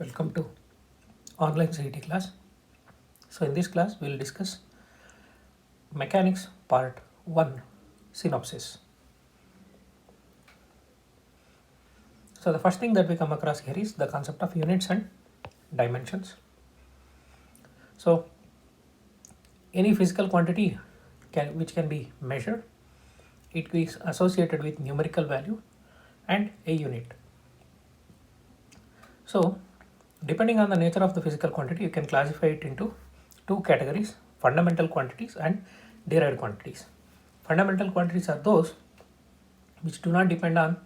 Welcome to online CET class. So in this class we will discuss mechanics part 1 synopsis. So the first thing that we come across here is the concept of units and dimensions. So any physical quantity which can be measured, it is associated with numerical value and a unit. So depending on the nature of the physical quantity, you can classify it into two categories: fundamental quantities and derived quantities. Fundamental quantities are those which do not depend on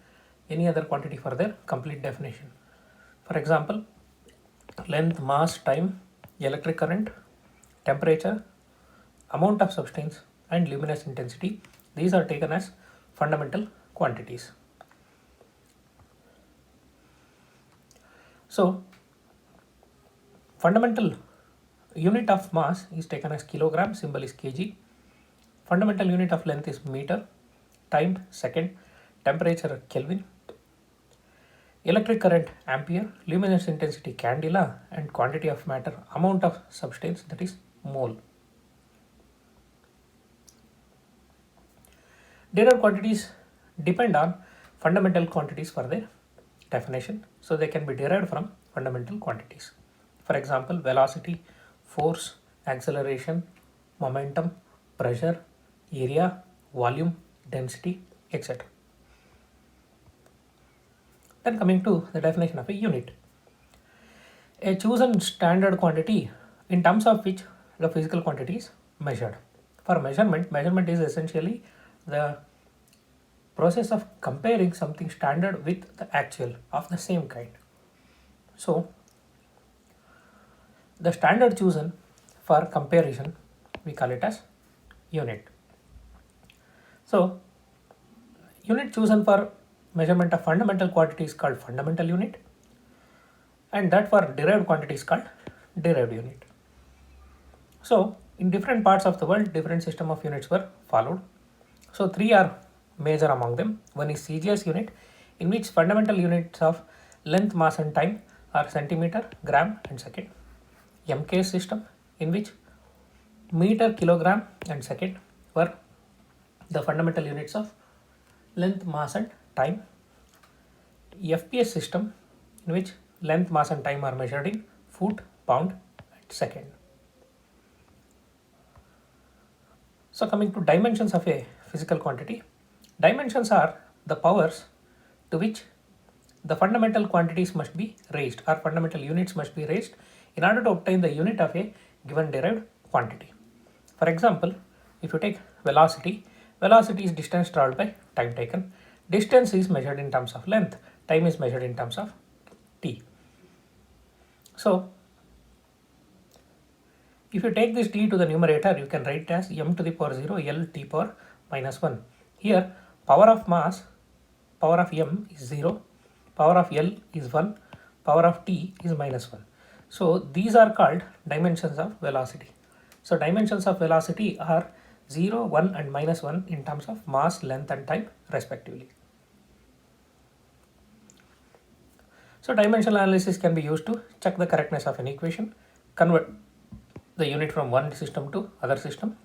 any other quantity for their complete definition. For example, length, mass, time, electric current, temperature, amount of substance, and luminous intensity. These are taken as fundamental quantities. So fundamental unit of mass is taken as kilogram, symbol is kg. Fundamental unit of length is meter, time second, temperature Kelvin, electric current ampere, luminous intensity candela, and quantity of matter, amount of substance, that is mole. Derived quantities depend on fundamental quantities for their definition, so they can be derived from fundamental quantities. For example, velocity, force, acceleration, momentum, pressure, area, volume, density, etc. Then coming to the definition of a unit. A chosen standard quantity in terms of which the physical quantity is measured. For measurement is essentially the process of comparing something standard with the actual of the same kind. So the standard chosen for comparison, we call it as unit. So unit chosen for measurement of fundamental quantity is called fundamental unit, and that for derived quantity is called derived unit. So in different parts of the world, different system of units were followed. So three are major among them. One is CGS unit, in which fundamental units of length, mass and time are centimeter, gram and second. MK system, in which meter, kilogram and second were the fundamental units of length, mass and time. FPS system, in which length, mass and time are measured in foot, pound and second. So coming to dimensions of a physical quantity, dimensions are the powers to which the fundamental quantities must be raised, or fundamental units must be raised in order to obtain the unit of a given derived quantity. For example, if you take velocity, velocity is distance traveled by time taken. Distance is measured in terms of length, time is measured in terms of t. So if you take this t to the numerator, you can write it as m to the power 0 L t power minus 1. Here power of mass, power of m is 0, power of L is 1, power of t is minus 1. So these are called dimensions of velocity. So dimensions of velocity are 0, 1 and minus 1 in terms of mass, length and time respectively. So dimensional analysis can be used to check the correctness of an equation, convert the unit from one system to other system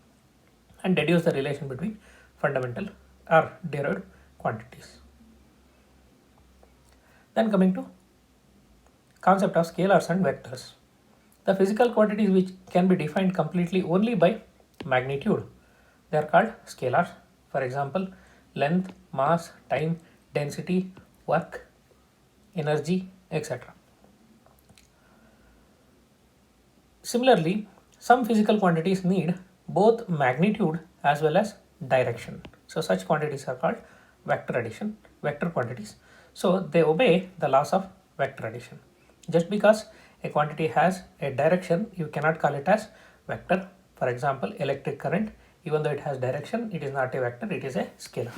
and deduce the relation between fundamental or derived quantities. Then coming to concept of scalars and vectors. The physical quantities which can be defined completely only by magnitude, they are called scalars. For example, length, mass, time, density, work, energy, etc. Similarly, some physical quantities need both magnitude as well as direction. So such quantities are called vector quantities. So they obey the laws of vector addition. Just because a quantity has a direction, you cannot call it as vector. For example, electric current, even though it has direction, it is not a vector, it is a scalar.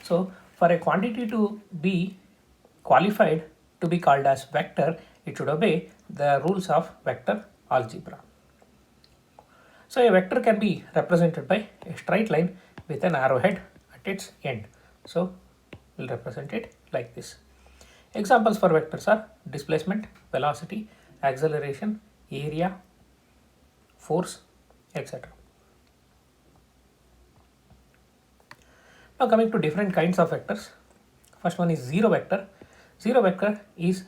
So for a quantity to be qualified to be called as vector, it should obey the rules of vector algebra. So a vector can be represented by a straight line with an arrowhead at its end. So we'll represent it like this. Examples for vectors are displacement, velocity, acceleration, area, force, etc. Now coming to different kinds of vectors. First one is zero vector. Zero vector is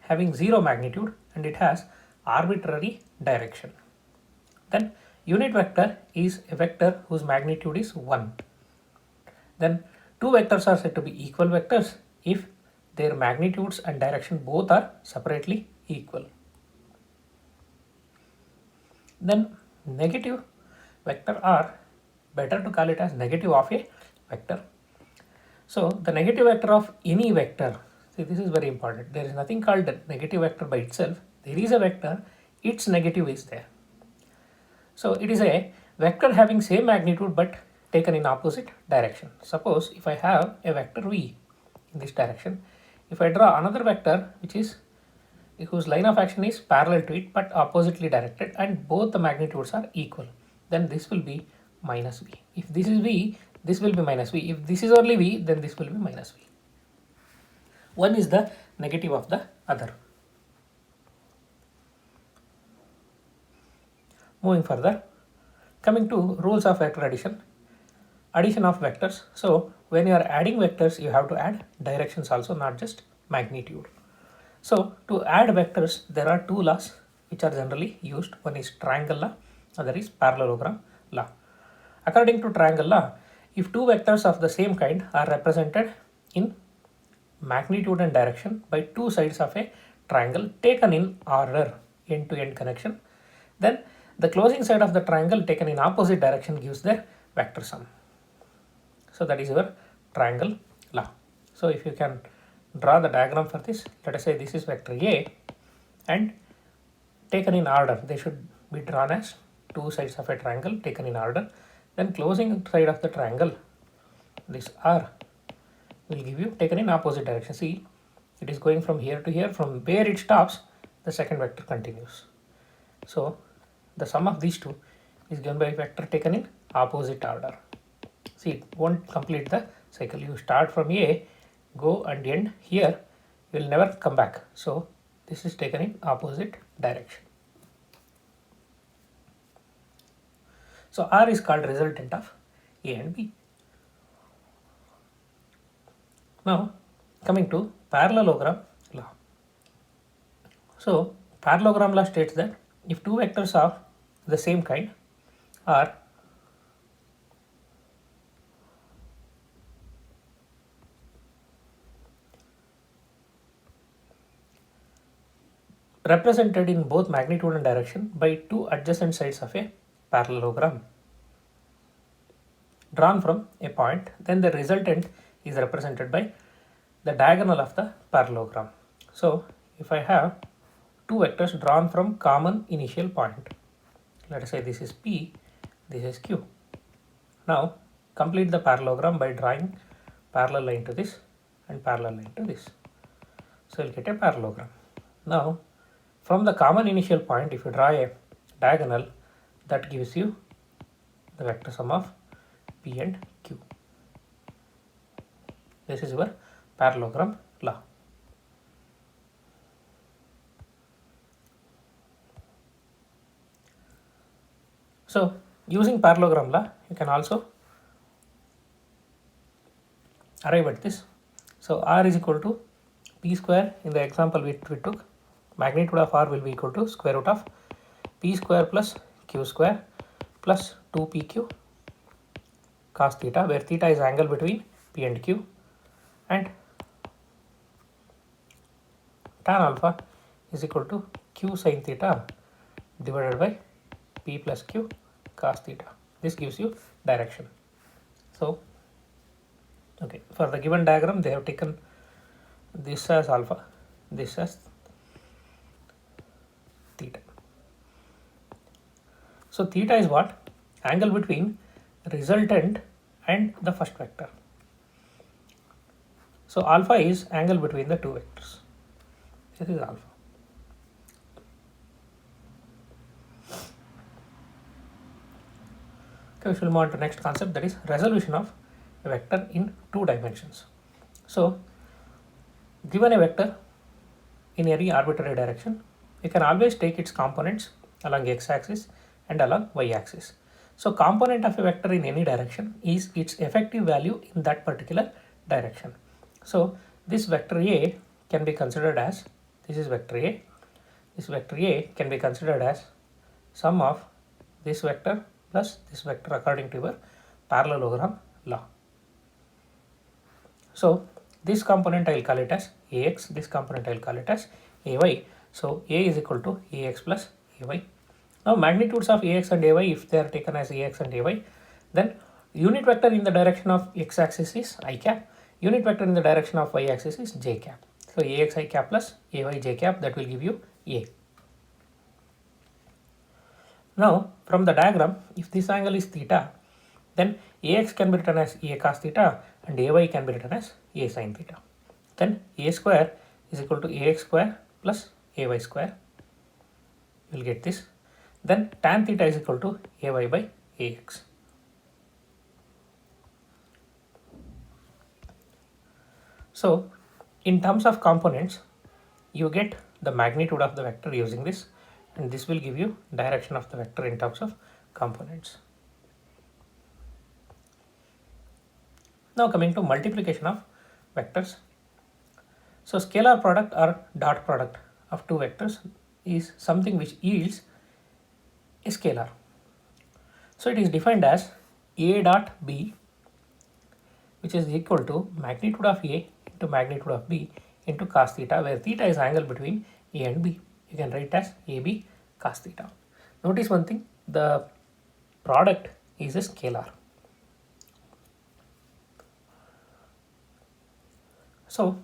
having zero magnitude and it has arbitrary direction. Then unit vector is a vector whose magnitude is 1. Then two vectors are said to be equal vectors if their magnitudes and direction both are separately equal. Then negative vector are better to call it as negative of a vector. So the negative vector of any vector, see this is very important. There is nothing called negative vector by itself. There is a vector, its negative is there. So it is a vector having same magnitude but taken in opposite direction. Suppose if I have a vector v in this direction, if I draw another vector which is whose line of action is parallel to it but oppositely directed and both the magnitudes are equal, then this will be minus v. If this is v, this will be minus v. If this is only v, then this will be minus v. One is the negative of the other. Moving further, coming to rules of vector addition. Addition of vectors. So when you are adding vectors, you have to add directions also, not just magnitude. So to add vectors, there are two laws which are generally used. One is triangle law, other is parallelogram law. According to triangle law, if two vectors of the same kind are represented in magnitude and direction by two sides of a triangle taken in order, end-to-end connection, then the closing side of the triangle taken in opposite direction gives their vector sum. So that is your triangle law. So if you can draw the diagram for this, let us say this is vector A and taken in order, they should be drawn as two sides of a triangle taken in order. Then closing side of the triangle, this R will give you taken in opposite direction. See, it is going from here to here. From where it stops, the second vector continues. So the sum of these two is given by a vector taken in opposite order. See, it won't complete the cycle. You start from A, go and end here, you will never come back. So this is taken in opposite direction. So R is called resultant of A and B. Now coming to parallelogram law. So parallelogram law states that if two vectors of the same kind are represented in both magnitude and direction by two adjacent sides of a parallelogram drawn from a point, then the resultant is represented by the diagonal of the parallelogram. So if I have two vectors drawn from common initial point, let us say this is P, this is Q. Now complete the parallelogram by drawing parallel line to this and parallel line to this. So you'll get a parallelogram. Now from the common initial point, if you draw a diagonal, that gives you the vector sum of P and Q. This is your parallelogram law. So using parallelogram law, you can also arrive at this. So R is equal to P square. In the example we took, magnitude of R will be equal to square root of P square plus Q square plus 2PQ cos theta, where theta is angle between P and Q, and tan alpha is equal to Q sin theta divided by P plus Q cos theta. This gives you direction. So okay, for the given diagram they have taken this as alpha, this as theta. So theta is what? Angle between resultant and the first vector. So alpha is angle between the two vectors. This is alpha. Okay, we shall move on to next concept, that is resolution of a vector in two dimensions. So Given a vector in any arbitrary direction, we can always take its components along x-axis and along y-axis. So component of a vector in any direction is its effective value in that particular direction. So this vector A can be considered as, this is vector A, this vector A can be considered as sum of this vector plus this vector according to your parallelogram law. So this component I will call it as Ax, this component I will call it as Ay. So A is equal to Ax plus Ay. Now magnitudes of Ax and Ay, if they are taken as Ax and Ay, then unit vector in the direction of x-axis is I cap, unit vector in the direction of y-axis is j cap. So Ax I cap plus Ay j cap, that will give you A. Now from the diagram, if this angle is theta, then Ax can be written as A cos theta and Ay can be written as A sin theta. Then A square is equal to Ax square plus Ay square. You will get this. Then tan theta is equal to Ay by Ax. So in terms of components, you get the magnitude of the vector using this, and this will give you direction of the vector in terms of components. Now coming to multiplication of vectors. So scalar product or dot product of two vectors is something which yields a scalar. So it is defined as A dot B, which is equal to magnitude of A into magnitude of B into cos theta, where theta is angle between A and B. You can write as AB cos theta. Notice one thing, the product is a scalar. So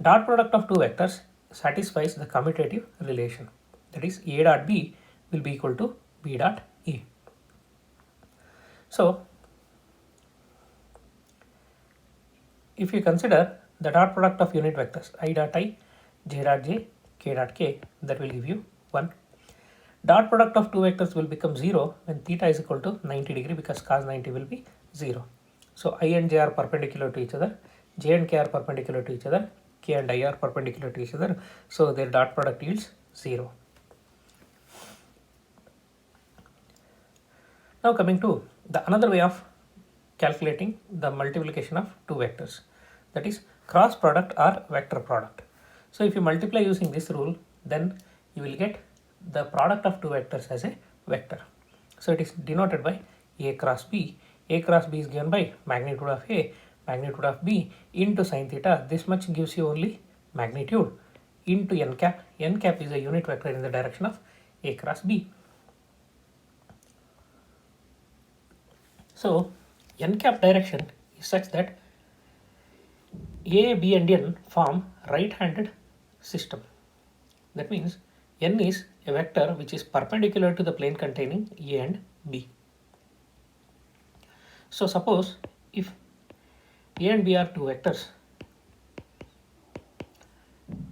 dot product of two vectors satisfies the commutative relation, that is A dot B will be equal to B dot A. So if you consider the dot product of unit vectors I dot I, j dot j, k dot k, that will give you 1. Dot product of two vectors will become 0 when theta is equal to 90 degree, because cos 90 will be 0. So I and j are perpendicular to each other, j and k are perpendicular to each other, k and I are perpendicular to each other, so their dot product yields 0. Now coming to the another way of calculating the multiplication of two vectors, that is cross product or vector product. So if you multiply using this rule, then you will get the product of two vectors as a vector. So it is denoted by A cross B. A cross B is given by magnitude of A, magnitude of B into sin theta. This much gives you only magnitude into n cap. N cap is a unit vector in the direction of A cross B. So n cap direction is such that A, B and n form right-handed system. That means n is a vector which is perpendicular to the plane containing A and B. So suppose if A and B are two vectors,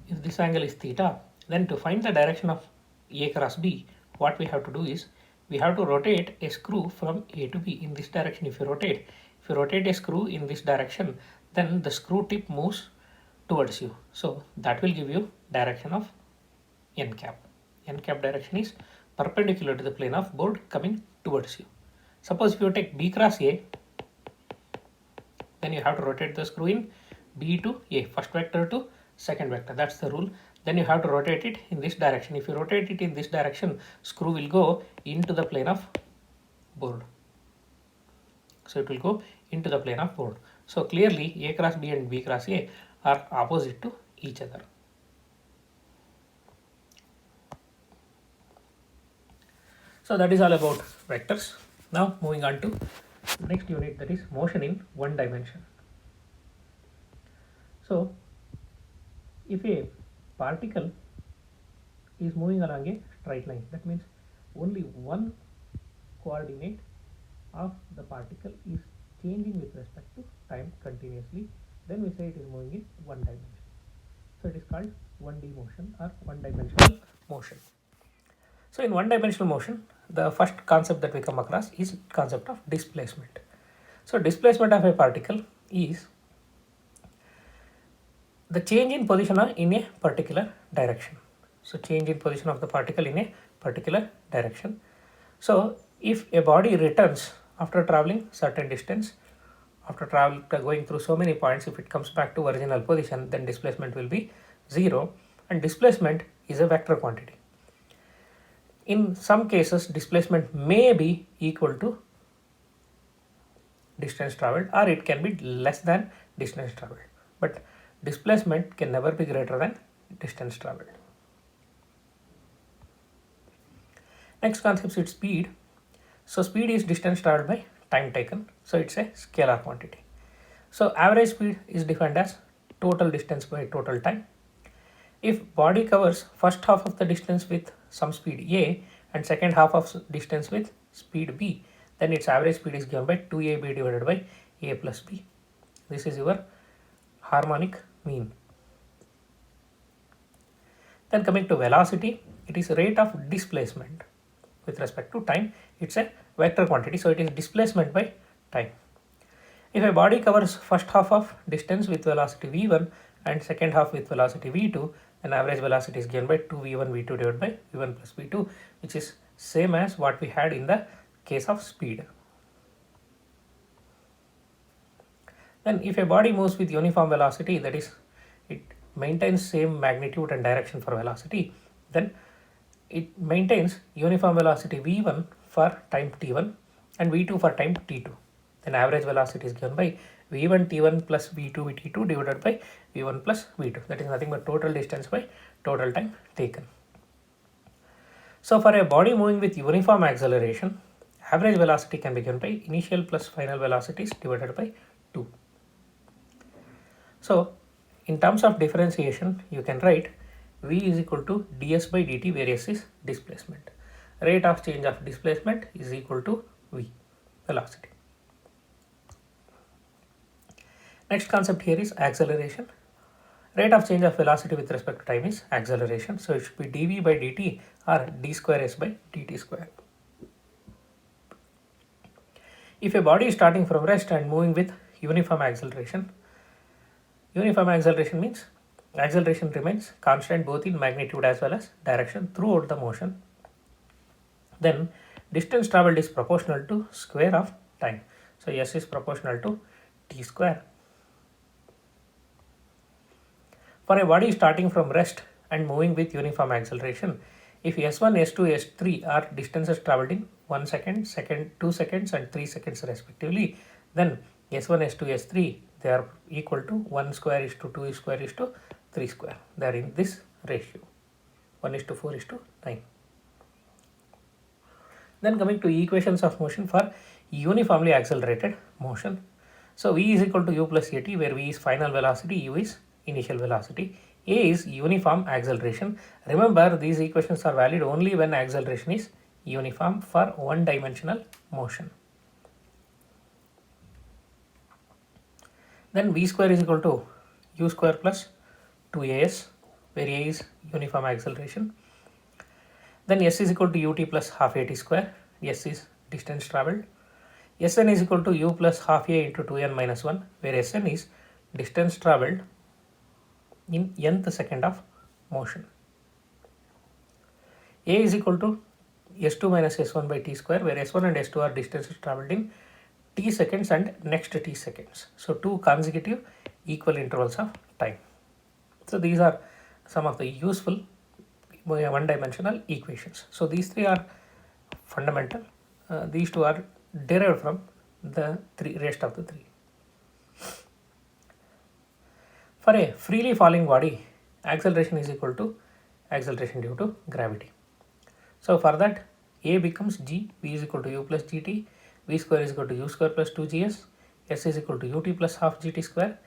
if this angle is theta, then to find the direction of A cross B, what we have to do is we have to rotate a screw from A to B in this direction. If you rotate a screw in this direction, then the screw tip moves towards you. So that will give you direction of n cap. N cap direction is perpendicular to the plane of board coming towards you. Suppose if you take B cross A, then you have to rotate the screw in B to A, first vector to second vector. That's the rule. Then you have to rotate it in this direction. If you rotate it in this direction, screw will go into the plane of board. So it will go into the plane of board. So clearly A cross B and B cross A are opposite to each other. So that is all about vectors. Now moving on to next unit, that is motion in one dimension. So if a particle is moving along a straight line, that means only one coordinate of the particle is changing with respect to time continuously, then we say it is moving in one dimension. So it is called 1D motion or one dimensional motion. So in one dimensional motion, the first concept that we come across is concept of displacement. So displacement of a particle is the change in position in a particular direction. So change in position of the particle in a particular direction. So if a body returns after traveling certain distance, after going through so many points, if it comes back to original position, then displacement will be 0, and displacement is a vector quantity. In some cases, displacement may be equal to distance traveled, or it can be less than distance traveled, but displacement can never be greater than distance traveled. Next concept is speed. So speed is distance traveled by time taken, so it's a scalar quantity. So average speed is defined as total distance by total time. If body covers first half of the distance with some speed a and second half of distance with speed b, then its average speed is given by 2ab divided by a plus b. This is your harmonic mean. Then coming to velocity, it is rate of displacement with respect to time. It's a vector quantity, so it is displacement by time. If a body covers first half of distance with velocity v1 and second half with velocity v2, then average velocity is given by 2v1 v2 divided by v1 plus v2, which is same as what we had in the case of speed. Then if a body moves with uniform velocity, that is, it maintains same magnitude and direction for velocity, then it maintains uniform velocity v1 for time t1 and v2 for time t2. Then average velocity is given by v1 t1 plus v2 t2 divided by v1 plus v2. That is nothing but total distance by total time taken. So for a body moving with uniform acceleration, average velocity can be given by initial plus final velocities divided by 2. So in terms of differentiation, you can write v is equal to ds by dt, where s is displacement. Rate of change of displacement is equal to v, velocity. Next concept here is acceleration. Rate of change of velocity with respect to time is acceleration. So it should be dv by dt or d square s by dt square. If a body is starting from rest and moving with uniform acceleration means acceleration remains constant both in magnitude as well as direction throughout the motion. Then distance traveled is proportional to square of time. So s is proportional to t square. For a body starting from rest and moving with uniform acceleration, if s1, s2, s3 are distances traveled in 1 second, 2 seconds and 3 seconds respectively, then s1, s2, s3, they are equal to 1 square is to 2 square is to 3 square. They are in this ratio, 1 is to 4 is to 9. Then coming to equations of motion for uniformly accelerated motion. So v is equal to u plus at, where v is final velocity, u is initial velocity, a is uniform acceleration. Remember, these equations are valid only when acceleration is uniform for one-dimensional motion. Then v square is equal to u square plus 2as, where a is uniform acceleration. Then s is equal to ut plus half at square, s is distance travelled. Sn is equal to u plus half a into 2n minus 1, where Sn is distance travelled in nth second of motion. A is equal to s2 minus s1 by t square, where s1 and s2 are distances travelled in t seconds and next t seconds. So two consecutive equal intervals of time. So these are some of the useful one-dimensional equations. So these three are fundamental. These two are derived from the rest of the three. For a freely falling body, acceleration is equal to acceleration due to gravity. So for that, a becomes g, v is equal to u plus gt, v square is equal to u square plus 2gs, s is equal to ut plus half gt square,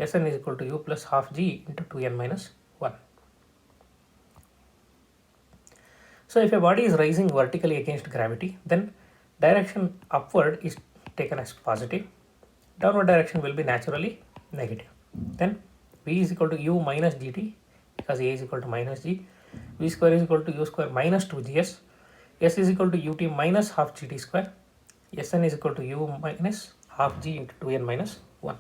sn is equal to u plus half g into 2n minus 1. So if a body is rising vertically against gravity, then direction upward is taken as positive, downward direction will be naturally negative. Then v is equal to u minus gt, because a is equal to minus g, v square is equal to u square minus 2gs, s is equal to ut minus half gt square, sn is equal to u minus half g into 2n minus 1.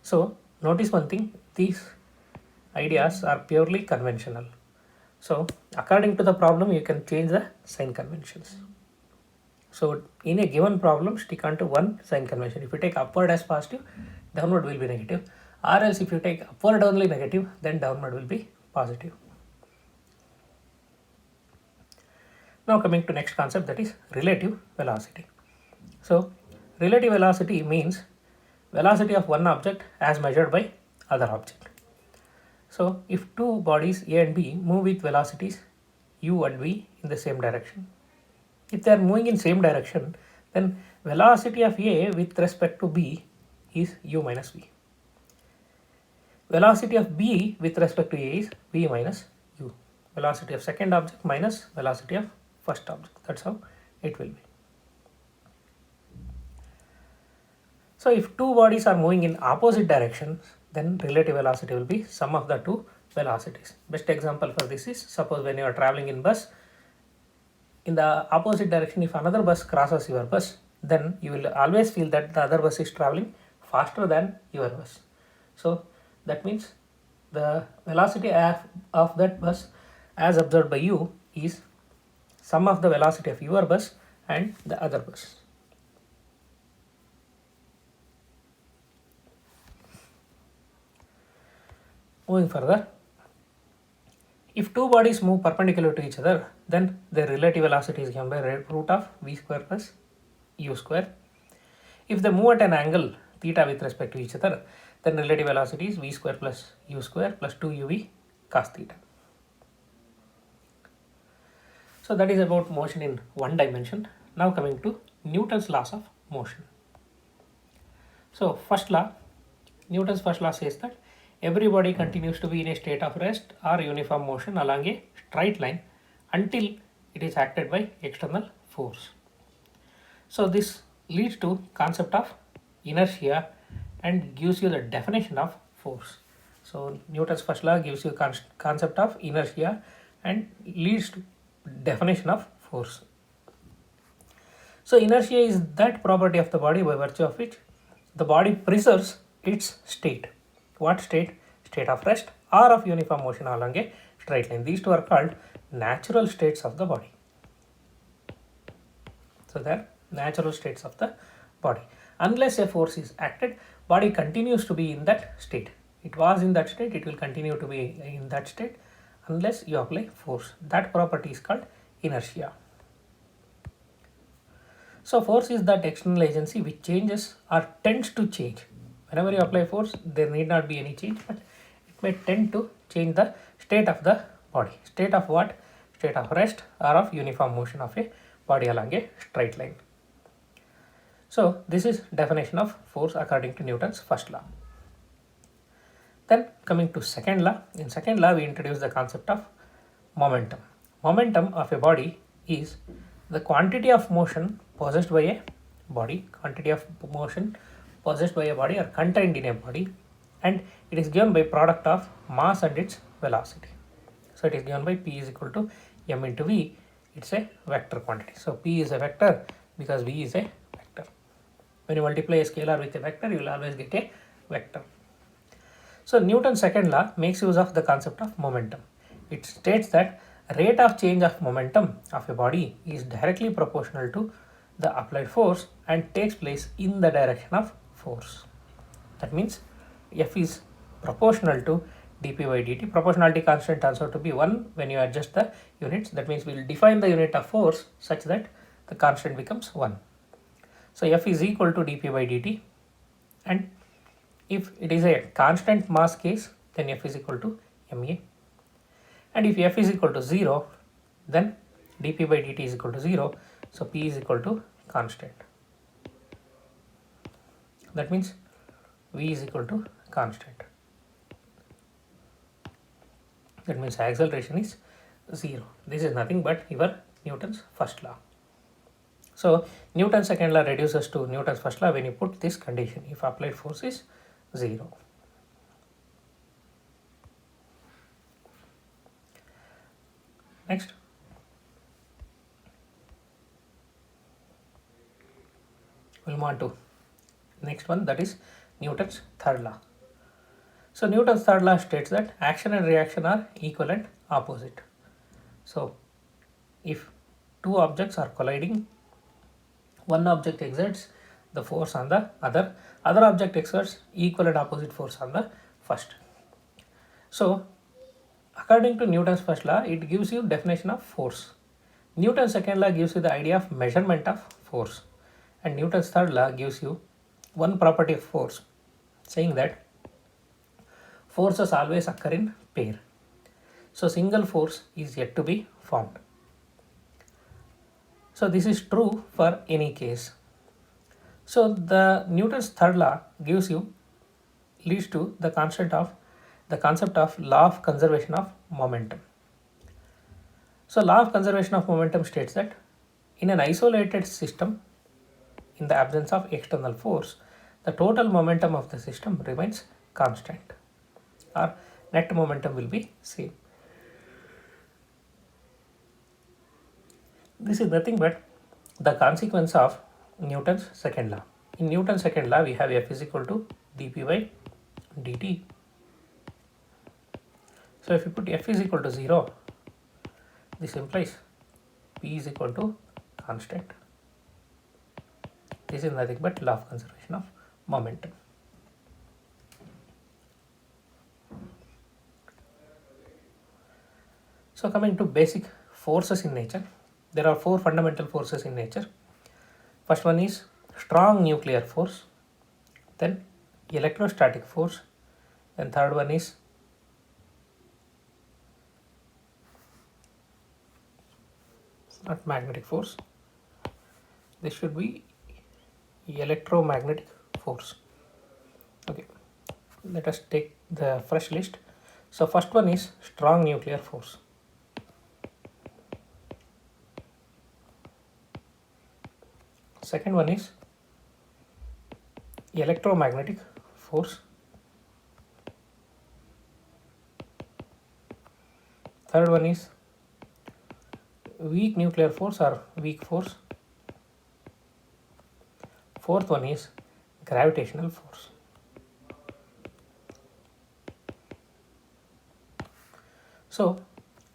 So notice one thing, these ideas are purely conventional. So according to the problem, you can change the sign conventions. So in a given problem, stick onto one sign convention. If you take upward as positive, downward will be negative. Or else if you take upward only negative, then downward will be positive. Now coming to next concept, that is relative velocity. So relative velocity means velocity of one object as measured by other object. So if two bodies A and B move with velocities u and v in the same direction, if they are moving in same direction, then velocity of A with respect to B is u minus v. Velocity of B with respect to A is v minus u. Velocity of second object minus velocity of first object. That's how it will be. So if two bodies are moving in opposite directions, then relative velocity will be sum of the two velocities. Best example for this is, suppose when you are traveling in bus, in the opposite direction, if another bus crosses your bus, then you will always feel that the other bus is traveling faster than your bus. So that means the velocity of that bus as observed by you is sum of the velocity of your bus and the other bus. Moving further, if two bodies move perpendicular to each other, then their relative velocity is given by root of v square plus u square. If they move at an angle theta with respect to each other, then relative velocity is v square plus u square plus 2uv cos theta. So that is about motion in one dimension. Now coming to Newton's laws of motion. So first law, Newton's first law says that every body continues to be in a state of rest or uniform motion along a straight line until it is acted by external force. So this leads to concept of inertia and gives you the definition of force. So Newton's first law gives you concept of inertia and leads to definition of force. So inertia is that property of the body by virtue of which the body preserves its state. What state? State of rest or of uniform motion along a straight line. These two are called natural states of the body. So they are natural states of the body. Unless a force is acted, body continues to be in that state. It was in that state, it will continue to be in that state unless you apply force. That property is called inertia. So force is that external agency which changes or tends to change. Whenever you apply force, there need not be any change, but it may tend to change the state of the body. State of what? State of rest or of uniform motion of a body along a straight line. So this is definition of force according to Newton's first law. Then coming to second law, in second law we introduce the concept of momentum. Momentum of a body is the quantity of motion possessed by a body, quantity of motion possessed by a body or contained in a body, and it is given by product of mass and its velocity. So it is given by P is equal to m into v. It's a vector quantity. So P is a vector because v is a vector. When you multiply a scalar with a vector, you will always get a vector. So Newton's second law makes use of the concept of momentum. It states that rate of change of momentum of a body is directly proportional to the applied force and takes place in the direction of force. That means F is proportional to dp by dt. Proportionality constant turns out to be 1 when you adjust the units. That means we will define the unit of force such that the constant becomes 1. So F is equal to dp by dt, and if it is a constant mass case, then F is equal to ma, and if F is equal to 0, then dp by dt is equal to 0, so P is equal to constant. That means V is equal to constant. That means acceleration is 0. This is nothing but your Newton's first law. So Newton's second law reduces to Newton's first law when you put this condition, if applied force is 0. Next, we'll move on to next one, that is Newton's third law. So Newton's third law states that action and reaction are equal and opposite. So if two objects are colliding, one object exerts the force on the other object exerts equal and opposite force on the first. So according to Newton's first law, it gives you definition of force. Newton's second law gives you the idea of measurement of force, and Newton's third law gives you one property of force, saying that forces always occur in pair. So single force is yet to be formed. So this is true for any case. So the Newton's third law leads to the concept of law of conservation of momentum. So law of conservation of momentum states that in an isolated system, in the absence of external force, the total momentum of the system remains constant, or net momentum will be same. This is nothing but the consequence of Newton's second law. In Newton's second law, we have F is equal to dP by dt. So if you put F is equal to 0, this implies P is equal to constant. This is nothing but law of conservation of momentum. So coming to basic forces in nature, there are four fundamental forces in nature. First one is strong nuclear force, then electrostatic force, then third one is not magnetic force, this should be electromagnetic force. Okay, let us take the fresh list. So first one is strong nuclear force. Second one is electromagnetic force. Third one is weak nuclear force or weak force. Fourth one is gravitational force. So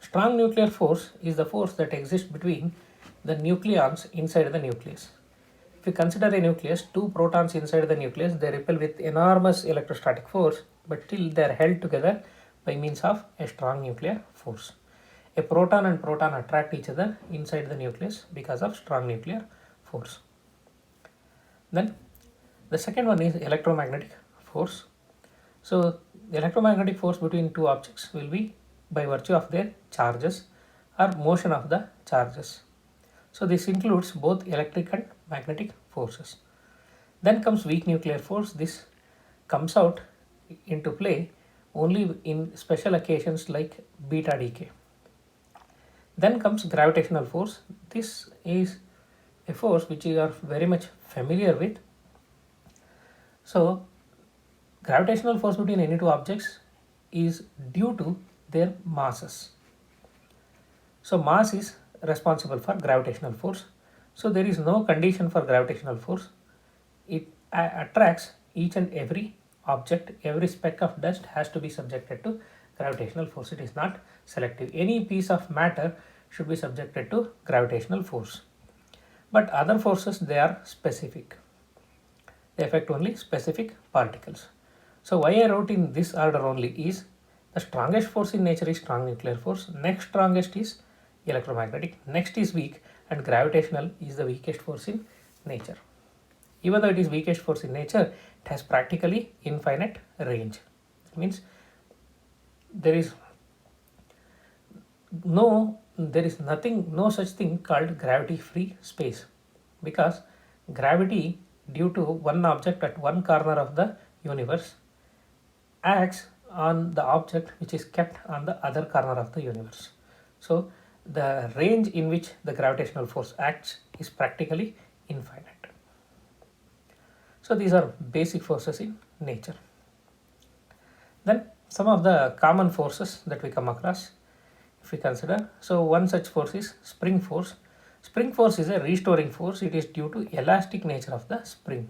strong nuclear force is the force that exists between the nucleons inside the nucleus. If you consider a nucleus, two protons inside the nucleus, they repel with enormous electrostatic force, but still they are held together by means of a strong nuclear force. A proton and proton attract each other inside the nucleus because of strong nuclear force. Then the second one is electromagnetic force. So the electromagnetic force between two objects will be by virtue of their charges or motion of the charges. So this includes both electric and magnetic forces. Then comes weak nuclear force. This comes out into play only in special occasions like beta decay. Then comes gravitational force. This is a force which you are very much familiar with. So gravitational force between any two objects is due to their masses. So mass is responsible for gravitational force. So there is no condition for gravitational force. It attracts each and every object. Every speck of dust has to be subjected to gravitational force. It is not selective. Any piece of matter should be subjected to gravitational force. But other forces, they are specific. They affect only specific particles. So why I wrote in this order only is the strongest force in nature is strong nuclear force. Next strongest is electromagnetic. Next is weak, and gravitational is the weakest force in nature. Even though it is weakest force in nature, it has practically infinite range. It means there is no such thing called gravity free space, because gravity due to one object at one corner of the universe acts on the object which is kept on the other corner of the universe. So the range in which the gravitational force acts is practically infinite. So these are basic forces in nature. Then some of the common forces that we come across, if we consider, so one such force is spring force. Spring force is a restoring force. It is due to elastic nature of the spring.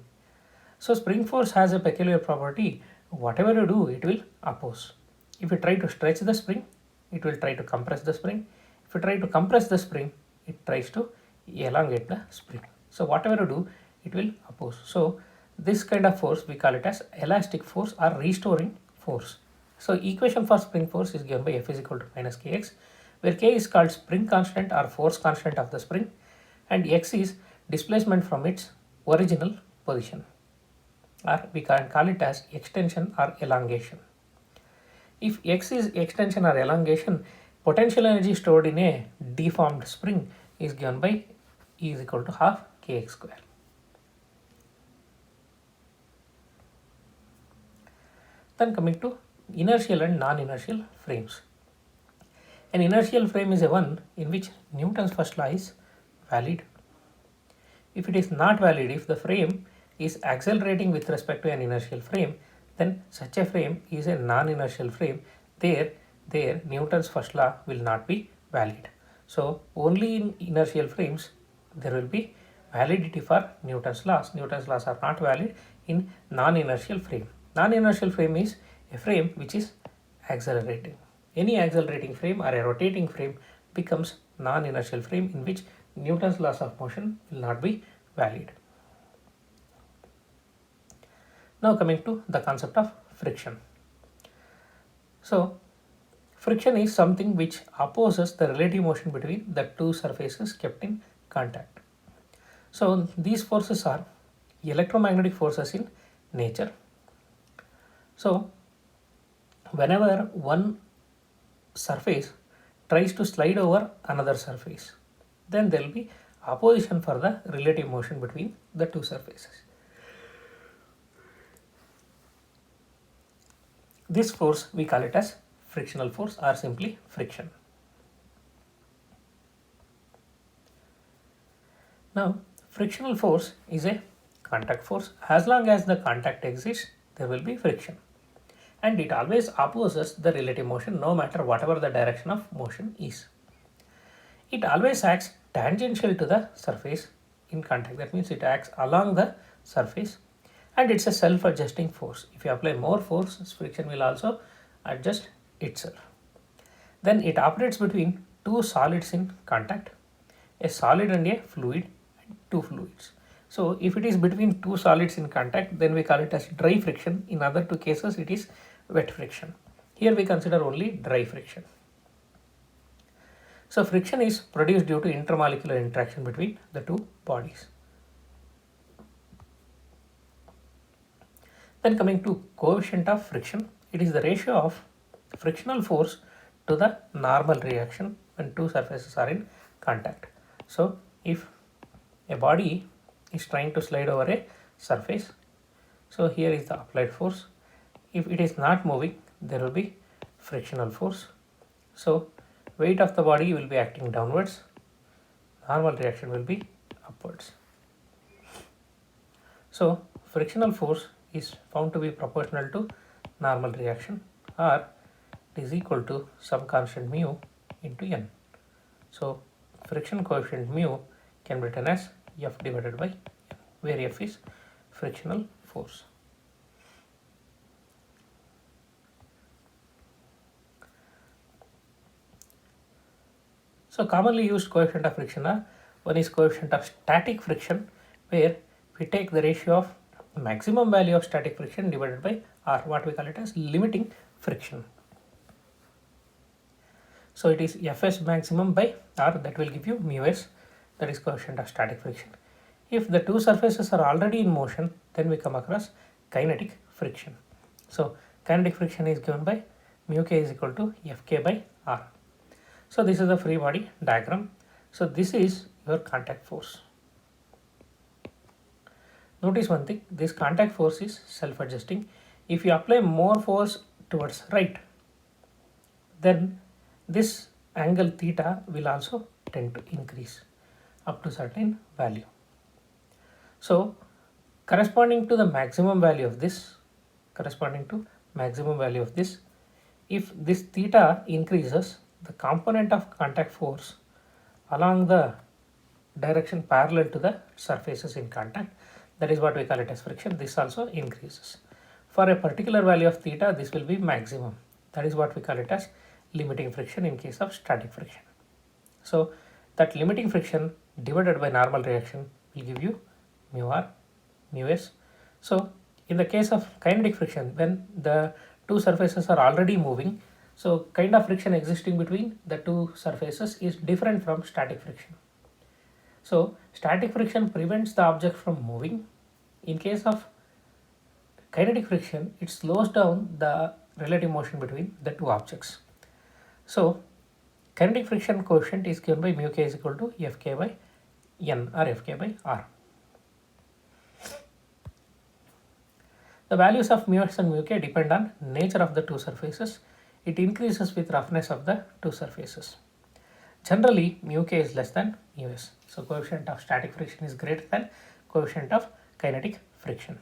So spring force has a peculiar property whatever you do, it will oppose. If you try to stretch the spring, it will try to compress the spring. If you try to compress the spring, it tries to elongate the spring. So whatever you do, it will oppose. So this kind of force we call it as elastic force or restoring force. So equation for spring force is given by F is equal to minus kx, where k is called spring constant or force constant of the spring, and x is displacement from its original position, or we can call it as extension or elongation. If x is extension or elongation, potential energy stored in a deformed spring is given by E is equal to half kx square. Then coming to inertial and non-inertial frames. An inertial frame is a one in which Newton's first law is valid. If it is not valid, if the frame is accelerating with respect to an inertial frame, then such a frame is a non-inertial frame. There Newton's first law will not be valid. So only in inertial frames there will be validity for Newton's laws. Newton's laws are not valid in non-inertial frame. Non-inertial frame is a frame which is accelerating. Any accelerating frame or a rotating frame becomes non-inertial frame in which Newton's laws of motion will not be valid. Now coming to the concept of friction. So friction is something which opposes the relative motion between the two surfaces kept in contact. So these forces are electromagnetic forces in nature. So whenever one surface tries to slide over another surface, then there will be opposition for the relative motion between the two surfaces. This force we call it as frictional force or simply friction. Now frictional force is a contact force. As long as the contact exists, there will be friction, and it always opposes the relative motion no matter whatever the direction of motion is. It always acts tangential to the surface in contact. That means it acts along the surface, and it's a self-adjusting force. If you apply more force, friction will also adjust itself. Then it operates between two solids in contact, a solid and a fluid, and two fluids. So if it is between two solids in contact, then we call it as dry friction. In other two cases, it is wet friction. Here we consider only dry friction. So friction is produced due to intermolecular interaction between the two bodies. Then coming to coefficient of friction, it is the ratio of frictional force to the normal reaction when two surfaces are in contact. So if a body is trying to slide over a surface, so here is the applied force. If it is not moving, there will be frictional force. So weight of the body will be acting downwards, normal reaction will be upwards. So frictional force is found to be proportional to normal reaction, or it is equal to some constant mu into n. So friction coefficient mu can be written as F divided by n, where F is frictional force. So commonly used coefficient of friction are, one is coefficient of static friction, where we take the ratio of maximum value of static friction divided by R, what we call it as limiting friction. So it is Fs maximum by R, that will give you mu s, that is coefficient of static friction. If the two surfaces are already in motion, then we come across kinetic friction. So kinetic friction is given by mu k is equal to Fk by R. So this is the free body diagram. So this is your contact force. Notice one thing, this contact force is self-adjusting. If you apply more force towards right, then this angle theta will also tend to increase up to certain value. So corresponding to the maximum value of this, if this theta increases, the component of contact force along the direction parallel to the surfaces in contact, that is what we call it as friction, this also increases. For a particular value of theta, this will be maximum. That is what we call it as limiting friction in case of static friction. So that limiting friction divided by normal reaction will give you mu r, mu s. So in the case of kinetic friction, when the two surfaces are already moving, so kind of friction existing between the two surfaces is different from static friction. So static friction prevents the object from moving. In case of kinetic friction, it slows down the relative motion between the two objects. So kinetic friction coefficient is given by mu k is equal to Fk by N or Fk by R. The values of mu s and mu k depend on nature of the two surfaces. It increases with roughness of the two surfaces. Generally, mu k is less than mu s. So coefficient of static friction is greater than coefficient of kinetic friction.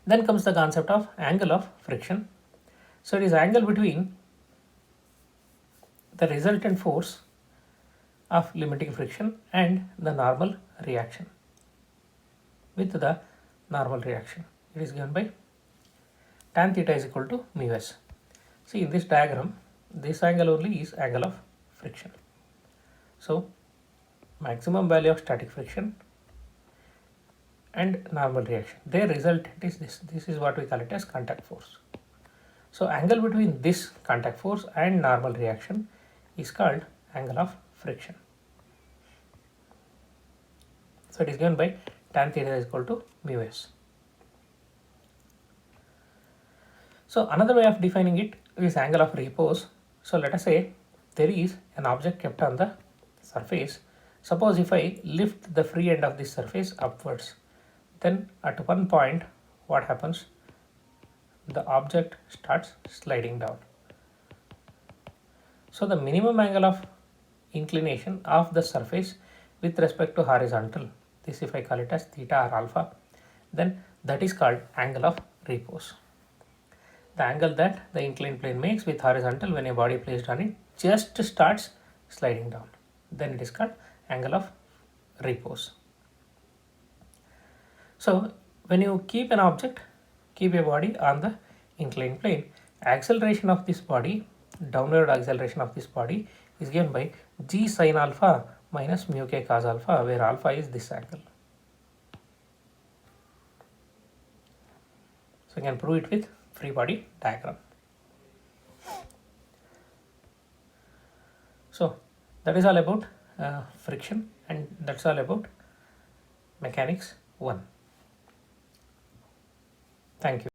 Then comes the concept of angle of friction. So it is angle between the resultant force of limiting friction and the normal reaction. With the normal reaction, it is given by tan theta is equal to mu s. See, in this diagram, this angle only is angle of friction. So maximum value of static friction and normal reaction, their resultant is this. This is what we call it as contact force. So angle between this contact force and normal reaction is called angle of friction. So it is given by tan theta is equal to mu s. So another way of defining it is angle of repose. So let us say there is an object kept on the surface. Suppose if I lift the free end of this surface upwards, then at one point what happens? The object starts sliding down. So the minimum angle of inclination of the surface with respect to horizontal, this if I call it as theta or alpha, then that is called angle of repose. The angle that the inclined plane makes with horizontal when a body placed on it just starts sliding down, then it is called angle of repose. So when you keep an object, keep a body on the inclined plane, acceleration of this body, downward acceleration of this body is given by g sin alpha minus mu k cos alpha, where alpha is this angle. So you can prove it with free body diagram. So that is all about friction, and that's all about mechanics 1. Thank you.